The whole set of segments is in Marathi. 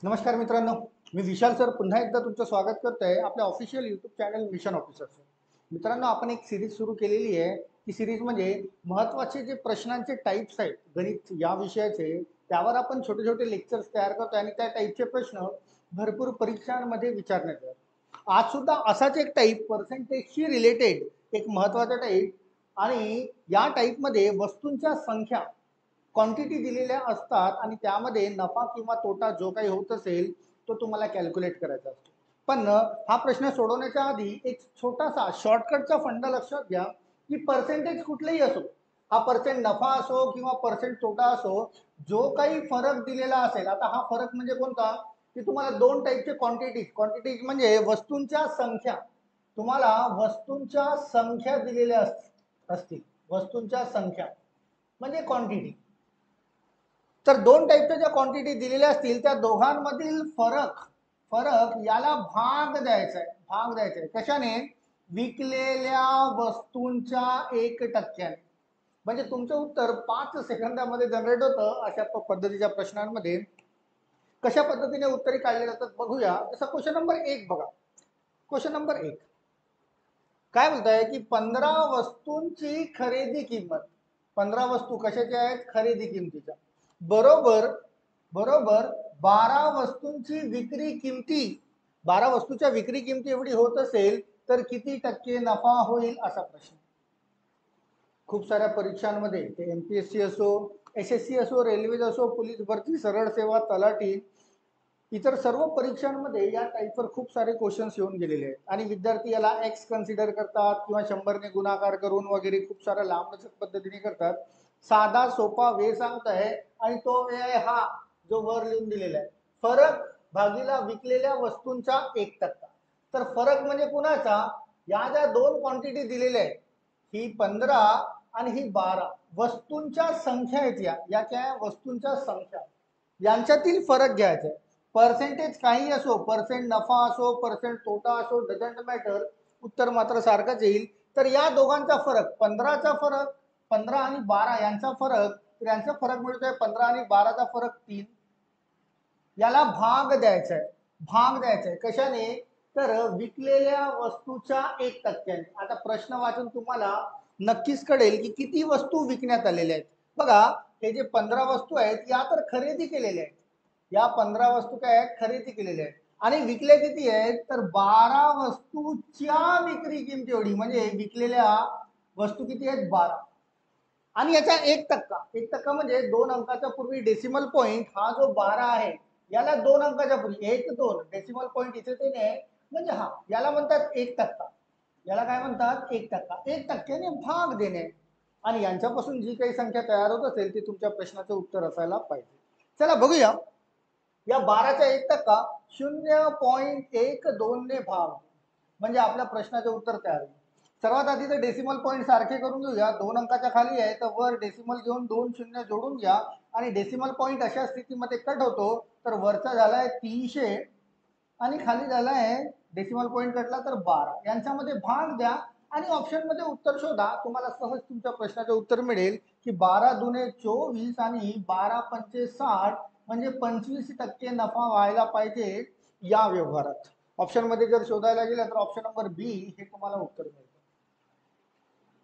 नमस्कार मित्रांनो, मी विशाल सर पुन्हा एकदा तुमचं स्वागत करतोय आपल्या ऑफिशियल यूट्यूब चॅनल मिशन ऑफिसरचं. मित्रांनो, आपण एक सिरीज सुरू केलेली आहे. ती सिरीज म्हणजे महत्त्वाचे जे प्रश्नांचे टाईप्स आहेत गणित या विषयाचे, त्यावर आपण छोटे छोटे लेक्चर्स तयार करतोय आणि त्या टाईपचे प्रश्न भरपूर परीक्षांमध्ये विचारण्यात येतात. आज सुद्धा असाच एक टाईप पर्सेंटेजशी रिलेटेड एक महत्त्वाचा टाईप, आणि या टाईपमध्ये वस्तूंच्या संख्या क्वांटिटी दिलेल्या असतात आणि त्यामध्ये नफा किंवा तोटा जो काही होत असेल तो तुम्हाला कॅल्क्युलेट करायचा असतो. पण हा प्रश्न सोडवण्याच्या आधी एक छोटासा शॉर्टकटचा फंडा लक्षात घ्या की पर्सेंटेज कुठलेही असो, हा पर्सेंट नफा असो किंवा पर्सेंट तोटा असो, जो काही फरक दिलेला असेल, आता हा फरक म्हणजे कोणता की तुम्हाला दोन टाईपचे क्वांटिटीज म्हणजे वस्तूंच्या संख्या, तुम्हाला वस्तूंच्या संख्या दिलेल्या असतील, वस्तूंच्या संख्या म्हणजे क्वांटिटी. तर दोन टाईपच्या ज्या क्वांटिटी दिलेल्या असतील त्या दोघांमधील फरक फरक याला भाग द्यायचा आहे. भाग द्यायचा आहे कशाने? विकलेल्या वस्तूंच्या 1%. म्हणजे तुमचं उत्तर 5 सेकंदामध्ये जनरेट होतं. अशा पद्धतीच्या प्रश्नांमध्ये कशा पद्धतीने उत्तरे काढली जातात बघूया. जसं क्वेश्चन नंबर 1 बघा. क्वेश्चन नंबर 1 काय बोलताय की 15 वस्तूंची खरेदी किंमत, 15 वस्तू कशाच्या आहेत? खरेदी किमतीच्या. बरोबर बरोबर 12 वस्तूंची विक्री किमती, 12 वस्तूच्या विक्री किमती एवढी होत असेल तर किती टक्के नफा होईल असा प्रश्न. खूप साऱ्या परीक्षांमध्ये ते एमपीएससी असो, एसएससी असो, रेल्वे असो, पोलीस भरती, सरळ सेवा, तलाठी, इतर सर्व परीक्षांमध्ये या टाईपवर खूप सारे क्वेश्चन्स येऊन गेलेले आहेत आणि विद्यार्थी याला एक्स कन्सिडर करतात किंवा 100ने गुणाकार करून वगैरे खूप साऱ्या लांबलचक पद्धतीने करतात. साधा सोपा वे सांगताय आणि तो वे आहे हा जो वर लिहून दिलेला आहे, फरक भागीला विकलेल्या वस्तूंचा 1%. तर फरक म्हणजे कुणाचा? या ज्या दोन क्वांटिटी दिलेल्या आहेत, ही 15 आणि ही 12 वस्तूंच्या संख्या आहेत, या क्या वस्तूंच्या संख्या यांच्यातील फरक घ्यायचा आहे. पर्सेंटेज काही असो, पर्सेंट नफा असो, पर्सेंट तोटा असो, डझंट मॅटर, उत्तर मात्र सारखंच येईल. तर या दोघांचा फरक 15चा फरक, 15 आणि 12 यांचा फरक, तर यांचा फरक मिळतोय 15 आणि 12चा फरक 3. याला भाग द्यायचा आहे. भाग द्यायचा आहे कशाने? तर विकलेल्या वस्तूच्या 1%. आता प्रश्न वाचून तुम्हाला नक्कीच कळेल की किती वस्तू विकण्यात आलेल्या आहेत. बघा, हे जे 15 वस्तू आहेत या तर खरेदी केलेल्या आहेत. या 15 वस्तू काय आहेत? खरेदी केलेल्या आहेत. आणि विकल्या किती आहेत? तर 12 वस्तूच्या विक्री किमती एवढी, म्हणजे विकलेल्या वस्तू किती आहेत? 12. आणि याचा 1%, 1% म्हणजे 2 अंकाच्या पूर्वी डेसिमल पॉईंट हा जो 12 आहे याला 2 अंकाच्या पूर्वी 1 2 डेसिमल पॉईंट इथे ते नाही, म्हणजे हा याला म्हणतात 1%. याला काय म्हणतात? 1%. 1%ने भाग देणे आणि यांच्यापासून जी काही संख्या तयार होत असेल ती तुमच्या प्रश्नाचं उत्तर असायला पाहिजे. चला बघूया. या 12चा 1% 0.12 ने भाग म्हणजे आपल्या प्रश्नाचे उत्तर तयार होईल. सर्वात आधी तर डेसिमल पॉईंट सारखे करून घेऊया. 2 अंकाच्या खाली आहे तर वर डेसिमल घेऊन 2 शून्य जोडून घ्या आणि डेसिमल पॉईंट अशा स्थितीमध्ये कट होतो तर वरचा झालाय 300 आणि खाली झालाय डेसिमल पॉईंट कटला तर 12. यांच्यामध्ये भाग द्या आणि ऑप्शन मध्ये उत्तर शोधा. तुम्हाला सहज तुमच्या प्रश्नाचे उत्तर मिळेल की 12 दुने 24 आणि 12 पंचे 60 म्हणजे 25% नफा व्हायला पाहिजे या व्यवहारात. ऑप्शन मध्ये जर शोधायला गेलं तर ऑप्शन नंबर बी हे तुम्हाला उत्तर मिळेल.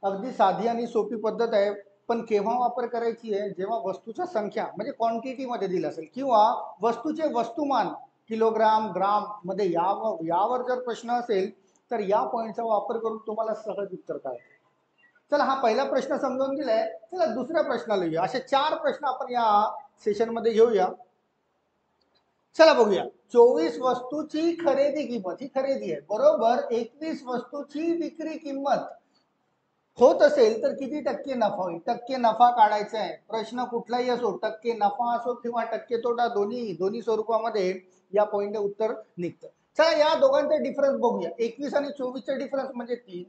अगदी साधी आणि सोपी पद्धत आहे, पण केव्हा वापर करायची आहे? जेव्हा वस्तूच्या संख्या म्हणजे क्वांटिटी मध्ये दिलं असेल किंवा वस्तूचे वस्तुमान किलोग्राम ग्राम मध्ये यावर जर प्रश्न असेल तर या पॉइंटचा वापर करून तुम्हाला सहज उत्तर काढता. चला, हा पहिला प्रश्न समजून दिलाय. चला दुसऱ्या प्रश्नाला येऊया. असे 4 प्रश्न आपण या सेशन मध्ये घेऊया. चला बघूया. 24 वस्तूची खरेदी किंमत, ही खरेदी आहे, बरोबर 21 वस्तूची विक्री किंमत होत असेल तर किती टक्के नफा होईल? टक्के नफा काढायचा आहे. प्रश्न कुठलाही असो, टक्के नफा असो किंवा टक्के तोटा, दोन्ही स्वरूपामध्ये या पॉइंटने उत्तर निघतं. चला या दोघांचा डिफरन्स बघूया. 21 आणि 24 चा डिफरन्स म्हणजे 3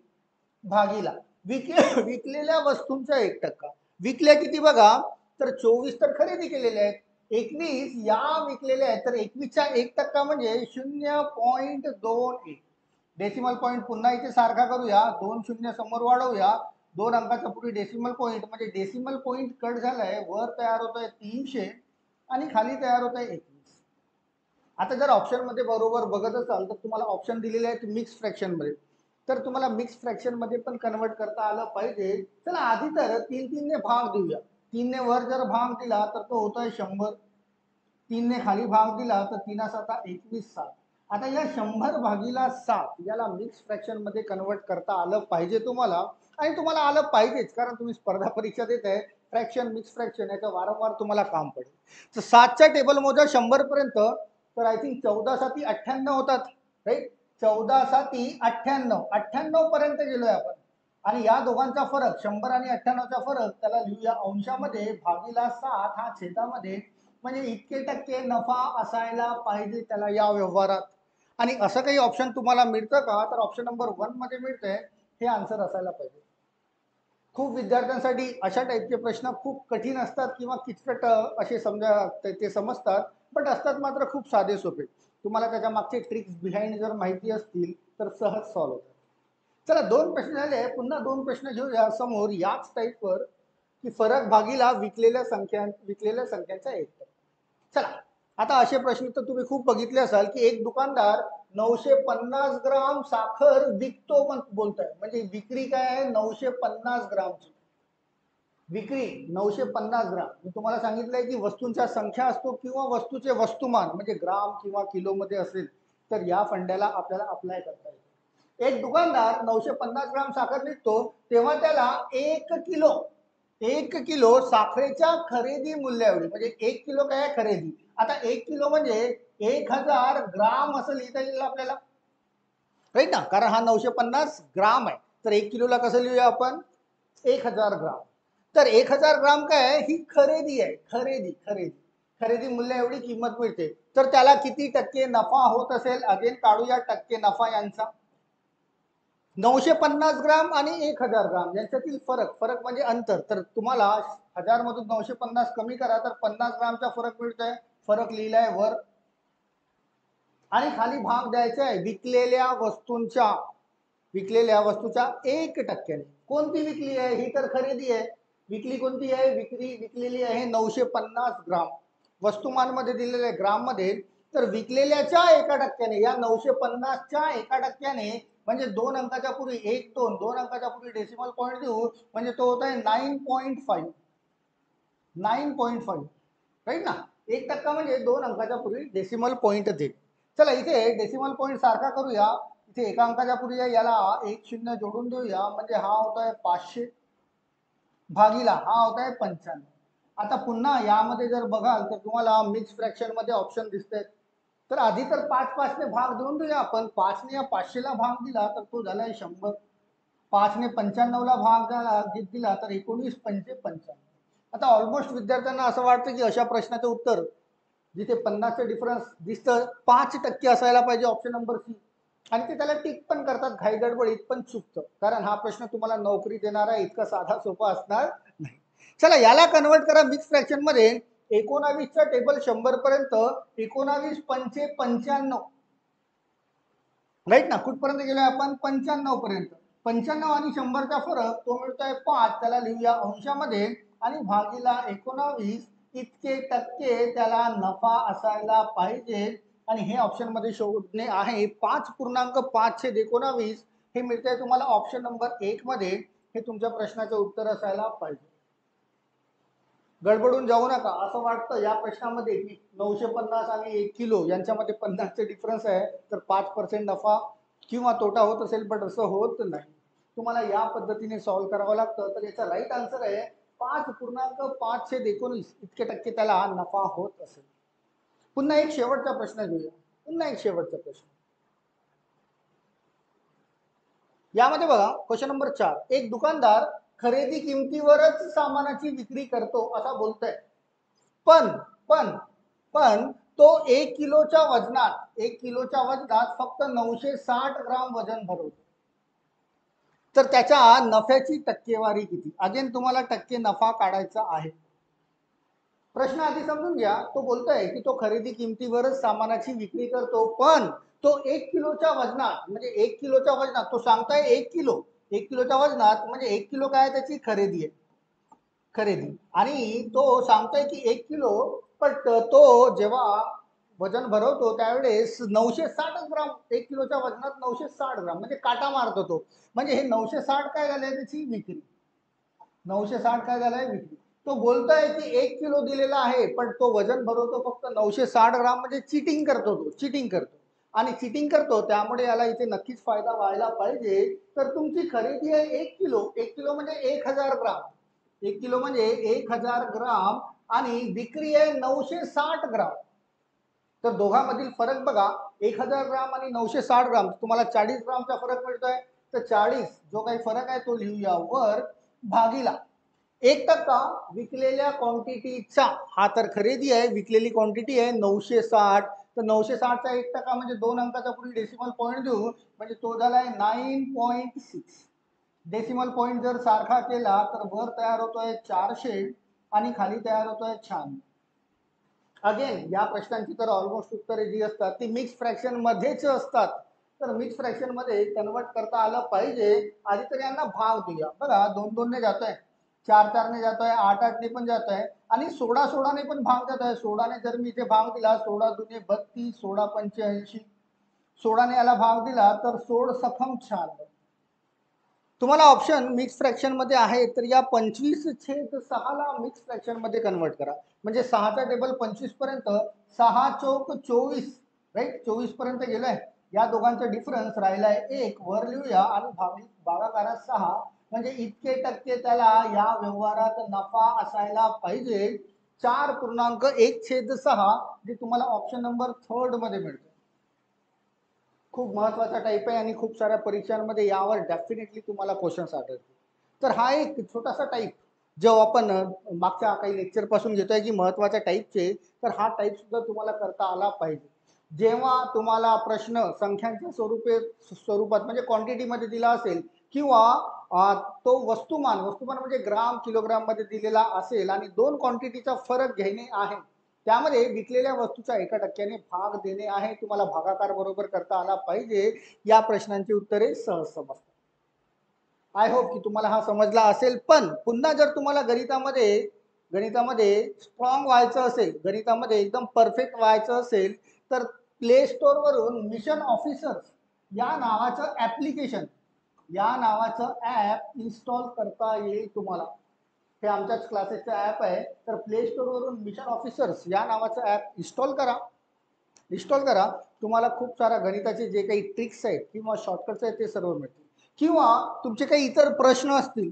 भागीला विकलेल्या वस्तूंचा 1%. विकल्या किती बघा, तर 24 तर खरेदी केलेल्या आहेत, 21 या विकलेल्या आहेत, तर 21चा 1% म्हणजे 0.21. डेसिमल पॉईंट पुन्हा इथे सारखा करूया, 2 शून्य समोर वाढवूया, 2 अंकाच्या पुढे डेसिमल पॉईंट म्हणजे डेसिमल पॉईंट कट झालाय, वर तयार होत आहे 300 आणि खाली तयार होत आहे 21. आता जर ऑप्शन मध्ये बरोबर बघत असाल तर तुम्हाला ऑप्शन दिलेले आहेत मिक्स फ्रॅक्शन मध्ये, तर तुम्हाला मिक्स फ्रॅक्शन मध्ये पण कन्वर्ट करता आलं पाहिजे. चला आधी तर तीन तीन ने भाग देऊया. तीन ने वर जर भाग दिला तर तो होतोय 100, तीन ने खाली भाग दिला तर 3 7 21 7. आता या 100 भागीला 7 याला मिक्स फ्रॅक्शन मध्ये कन्वर्ट करता आलं पाहिजे तुम्हाला, आणि तुम्हाला आलं पाहिजेच कारण तुम्ही स्पर्धा परीक्षा देत आहे. फ्रॅक्शन मिक्स फ्रॅक्शन याचं वारंवार तुम्हाला काम पडेल. तर 7च्या टेबल मोजा 100 पर्यंत, तर आय थिंक 14 7 98 होतात, राईट. 14 7 98, 98 पर्यंत गेलोय आपण. आणि या दोघांचा फरक 100 आणि 98चा फरक त्याला लिहूया अंशामध्ये, भागीला 7 हा छेदामध्ये, म्हणजे इतके टक्के नफा असायला पाहिजे त्याला या व्यवहारात. आणि असं काही ऑप्शन तुम्हाला मिळतं का, तर ऑप्शन नंबर 1 मध्ये मिळतंय, हे आन्सर असायला पाहिजे. खूप विद्यार्थ्यांसाठी अशा टाईपचे प्रश्न खूप कठीण असतात किंवा किचकट असे समजा ते समजतात, बट असतात मात्र खूप साधे सोपे. तुम्हाला त्याच्या मागचे ट्रिक्स बिहाइंड जर माहिती असतील तर सहज सॉल्व्ह होतात. चला 2 प्रश्न झाले, पुन्हा 2 प्रश्न घेऊया समोर याच टाईपवर, की फरक भागीला विकलेल्या संख्यांचा एक. चला आता असे प्रश्न तर तुम्ही खूप बघितले असाल, की एक दुकानदार 950 ग्राम साखर विकतो बोलतोय, म्हणजे विक्री काय आहे 950 ग्रामची विक्री, 950 ग्राम. मी तुम्हाला सांगितलंय की वस्तूंच्या संख्या असतो किंवा वस्तूचे वस्तुमान म्हणजे ग्राम किंवा किलो मध्ये असेल तर या फंड्याला आपल्याला अप्लाय करता येईल. एक दुकानदार 950 ग्राम साखर विकतो तेव्हा त्याला 1 किलो साखरेच्या खरेदी मूल्याएवढी, म्हणजे 1 किलो काय खरेदी. आता 1 किलो म्हणजे 1000 ग्राम असं लिहिता येईल आपल्याला, राईट ना, कारण हा 950 ग्राम आहे. तर 1 किलोला कसं लिहूया आपण, 1000 ग्राम. तर 1000 ग्राम काय ही खरेदी आहे, खरेदी खरेदी खरेदी मूल्य एवढी किंमत मिळते. तर त्याला किती टक्के नफा होत असेल, अगेन काढूया टक्के नफा यांचा. 950 ग्राम आणि 1000 ग्राम यांच्यातील फरक म्हणजे अंतर. तर तुम्हाला 1000 मधून 950 कमी करा तर 50 ग्रामचा फरक मिळतोय, फरक लिहिलाय वर. आणि खाली भाग द्यायचा आहे विकलेल्या वस्तूच्या 1%. कोणती विकली आहे, ही तर खरेदी आहे. विकली कोणती आहे, विकलेली आहे 950 ग्राम, वस्तुमान मध्ये दिलेले ग्राम मध्ये. तर विकलेल्याच्या 1%, या 950च्या 1%, म्हणजे 2 अंकाच्या पूर्वी 1 2 2 अंकाच्या पूर्वी डेसिमल पॉईंट देऊ, म्हणजे तो होता है 9.5, 9.5, राईट ना. 1% म्हणजे 2 अंकाच्या पूर्वी डेसिमल पॉईंट दे. चला इथे डेसिमल पॉईंट सारखा करूया, इथे एका अंकाच्या पूर्वी याला 1 0 जोडून देऊया, म्हणजे हा होतोय 500 भागीला हा होतोय 95. आता पुन्हा यामध्ये जर बघाल तर तुम्हाला मिक्स फ्रॅक्शन मध्ये ऑप्शन दिसतात. तर आधी तर 5 ने भाग देऊन देऊया आपण. 5 ने या 500ला भाग दिला तर तो झालाय 100. 5 ने 95ला भाग दिला तर 19 पंचे 55. आता ऑलमोस्ट विद्यार्थ्यांना असं वाटतं की अशा प्रश्नाचं उत्तर जिथे 50चं डिफरन्स दिसतं 5% असायला पाहिजे, ऑप्शन नंबर सी. आणि ते त्याला टिक पण करतात घाई गडबडीत, पण चुकतं, कारण हा प्रश्न तुम्हाला नोकरी देणारा इतका साधा सोपा असणार नाही. चला याला कन्वर्ट करा मिक्स फ्रॅक्शन मध्ये. 19चा टेबल 100 पर्यंत, 19 पंचे 95, राईट ना. कुठपर्यंत गेलोय आपण, 95 पर्यंत. 95 आणि 100चा फरक तो मिळतोय 5, त्याला लिहूया अंशामध्ये, आणि भागीला 19 इतके टक्के त्याला नफा असायला पाहिजे. आणि हे ऑप्शन मध्ये शोधणे आहे. 5.5/19 हे मिळतंय तुम्हाला ऑप्शन नंबर 1 मध्ये. हे तुमच्या प्रश्नाचं उत्तर असायला पाहिजे. गडबडून जाऊ नका. असं वाटतं या प्रश्नामध्ये की 950 आणि 1 किलो यांच्यामध्ये 50चे डिफरन्स आहे, तर 5% नफा किंवा तोटा होत असेल, पण असं होत नाही. तुम्हाला या पद्धतीने सॉल्व्ह करावं लागतं. तर याचा राईट आन्सर आहे 5.5/19 इतके टक्के त्याला नफा होत असेल. पुन्हा एक शेवटचा प्रश्न घेऊया, यामध्ये बघा क्वेश्चन नंबर 4. एक दुकानदार खरेदी किमतीवरच सामानाची विक्री करतो असा बोलतोय, पण पण पण तो 1 किलोच्या वजनात फक्त 960 ग्राम वजन भरवतो. तर त्याच्या नफ्याची टक्केवारी किती. अगेन तुम्हाला टक्के नफा काढायचा आहे. प्रश्न आधी समजून घ्या. तो बोलतोय की तो खरेदी किमतीवरच सामानाची विक्री करतो, पण तो 1 किलोच्या वजनात, म्हणजे 1 किलोच्या वजनात तो सांगताय 1 किलो, 1 किलोच्या वजनात म्हणजे 1 किलो काय त्याची खरेदी आहे, खरेदी. आणि तो सांगतोय की 1 किलो, पण तो जेव्हा वजन भरवतो त्यावेळेस 960 ग्राम, 1 किलोच्या वजनात 960 ग्राम म्हणजे काटा मारतो तो. म्हणजे हे 960 काय झालंय त्याची विक्री. 960 काय झालंय विक्री. तो बोलतोय की 1 किलो दिलेला आहे पण तो वजन भरवतो फक्त 960 ग्राम, म्हणजे चिटिंग करतो, तो चिटिंग करतो. आणि चिटिंग करतो त्यामुळे याला इथे नक्कीच फायदा व्हायला पाहिजे. तर तुमची खरेदी आहे 1 किलो, 1 किलो म्हणजे 1000 ग्राम, 1 किलो म्हणजे 1000 ग्राम आणि विक्री आहे 960 ग्राम. तर दोघांमधील फरक बघा, 1000 ग्राम आणि 960 ग्राम, तुम्हाला 40 ग्रामचा फरक मिळतोय. तर 40 जो काही फरक आहे तो लिहूया वर, भागीला 1% विकलेल्या क्वांटिटीचा. हा तर खरेदी आहे, विकलेली क्वांटिटी आहे 960. तर 960चा 1% म्हणजे 2 अंकाच्या पुढे डेसिमल पॉईंट देऊ, म्हणजे तो झालाय 9.6. डेसिमल पॉईंट जर सारखा केला तर वर तयार होतोय 400 आणि खाली तयार होतोय 96. अगेन या प्रश्नांची तर ऑलमोस्ट उत्तरे जी असतात ती मिक्स फ्रॅक्शन मध्येच असतात. तर मिक्स फ्रॅक्शन मध्ये कन्वर्ट करता आलं पाहिजे. आधी तर यांना भाग देऊया. बघा 2-2 ने जातोय, 4-4 ने जातोय, 8-8 ने पण जातोय आणि 16-16 ने पण भाग देत आहे. 16 ने जर मी इथे भाग दिला, 16 दुने 32, 16 पंचे 80, 16 ने याला भाग दिला तर 16 सखम 96. तुम्हाला ऑप्शन मिक्स फ्रॅक्शन मध्ये आहे तर या 25/6 ला मिक्स फ्रॅक्शन मध्ये कन्वर्ट करा. म्हणजे 6चा टेबल 25 पर्यंत, 6 चौक 24, राईट, 24 पर्यंत गेलाय. या दोघांचा डिफरन्स राहिलाय 1, वर लिहूया आणि भागाकारात 6, म्हणजे इतके टक्के त्याला या व्यवहारात नफा असायला पाहिजे. 4.1/6 जे तुम्हाला ऑप्शन नंबर 3 मध्ये मिळतं. खूप महत्वाचा टाईप आहे आणि खूप साऱ्या परीक्षांमध्ये यावर डेफिनेटली तुम्हाला क्वेश्चन्स आढळतील. तर हा एक छोटासा टाईप जो आपण मागच्या काही लेक्चर पासून घेतोय की महत्वाच्या टाईपचे, तर हा टाईप सुद्धा तुम्हाला करता आला पाहिजे. जेव्हा तुम्हाला प्रश्न संख्यांच्या स्वरूपात म्हणजे क्वांटिटीमध्ये दिला असेल किंवा तो वस्तुमान वस्तुमान म्हणजे ग्राम किलोग्राम मध्ये दिलेला असेल आणि दोन क्वांटिटीचा फरक घेणे आहे, त्यामध्ये विकलेल्या वस्तूचा 1% भाग देणे आहे, तुम्हाला भागाकार बरोबर करता आला पाहिजे. या प्रश्नांची उत्तरे सहज समजतात. आय होप की तुम्हाला हा समजला असेल. पण पुन्हा जर तुम्हाला गणितामध्ये स्ट्रॉंग व्हायचं असेल, गणितामध्ये एकदम परफेक्ट व्हायचं असेल, तर प्ले स्टोर वरून मिशन ऑफिसर्स या नावाचं ऍप्लिकेशन, या नावाचं ऍप इन्स्टॉल करता येईल तुम्हाला. हे आमच्याच क्लासेसचं ऍप आहे. तर प्ले स्टोर वरून मिशन ऑफिसर्स या नावाचं ऍप इंस्टॉल करा. तुम्हाला खूप सारा गणिताचे जे काही ट्रिक्स आहेत किंवा शॉर्टकट्स आहेत ते सर्व मिळतील. किंवा तुमचे काही इतर प्रश्न असतील,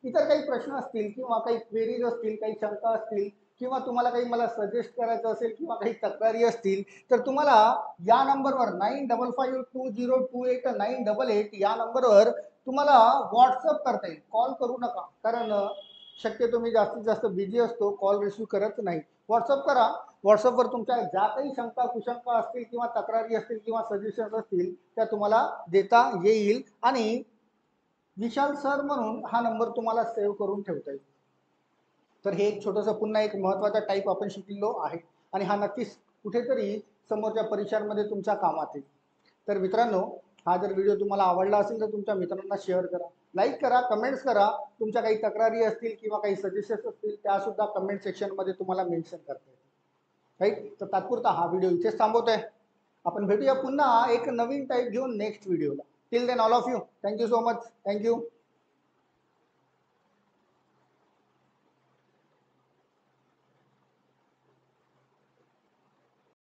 किंवा काही क्वेरीज असतील, काही शंका असतील, किंवा तुम्हाला काही मला सजेस्ट करायचं असेल किंवा काही तक्रारी असतील, तर तुम्हाला या नंबरवर 9552028988 या नंबरवर तुम्हाला व्हॉट्सअप करता येईल. कॉल करू नका, कारण शक्यतो मी जास्तीत जास्त बिझी असतो, कॉल रिसिव्ह करत नाही. व्हॉट्सअप करा. व्हॉट्सअपवर तुमच्या ज्या काही शंका कुशंका असतील किंवा तक्रारी असतील किंवा सजेशन्स असतील त्या तुम्हाला देता येईल. आणि विशाल सर म्हणून हा नंबर तुम्हाला सेव्ह करून ठेवता येईल. तर हे एक छोटंसं पुन्हा एक महत्त्वाचा टाईप आपण शिकलेलो आहे आणि हा नक्कीच कुठेतरी समोरच्या परीक्षांमध्ये तुमच्या कामात येईल. तर मित्रांनो, हा जर व्हिडिओ तुम्हाला आवडला असेल तर तुमच्या मित्रांना शेअर करा, लाईक करा, कमेंट्स करा. तुमच्या काही तक्रारी असतील किंवा काही सजेशन्स असतील त्यासुद्धा कमेंट सेक्शनमध्ये तुम्हाला मेन्शन करता येईल. राईट. तर तात्पुरता हा व्हिडिओ इथेच थांबवतोय. आपण भेटूया पुन्हा एक नवीन टाईप घेऊन नेक्स्ट व्हिडिओला. Till then all of you, thank you so much. Thank you.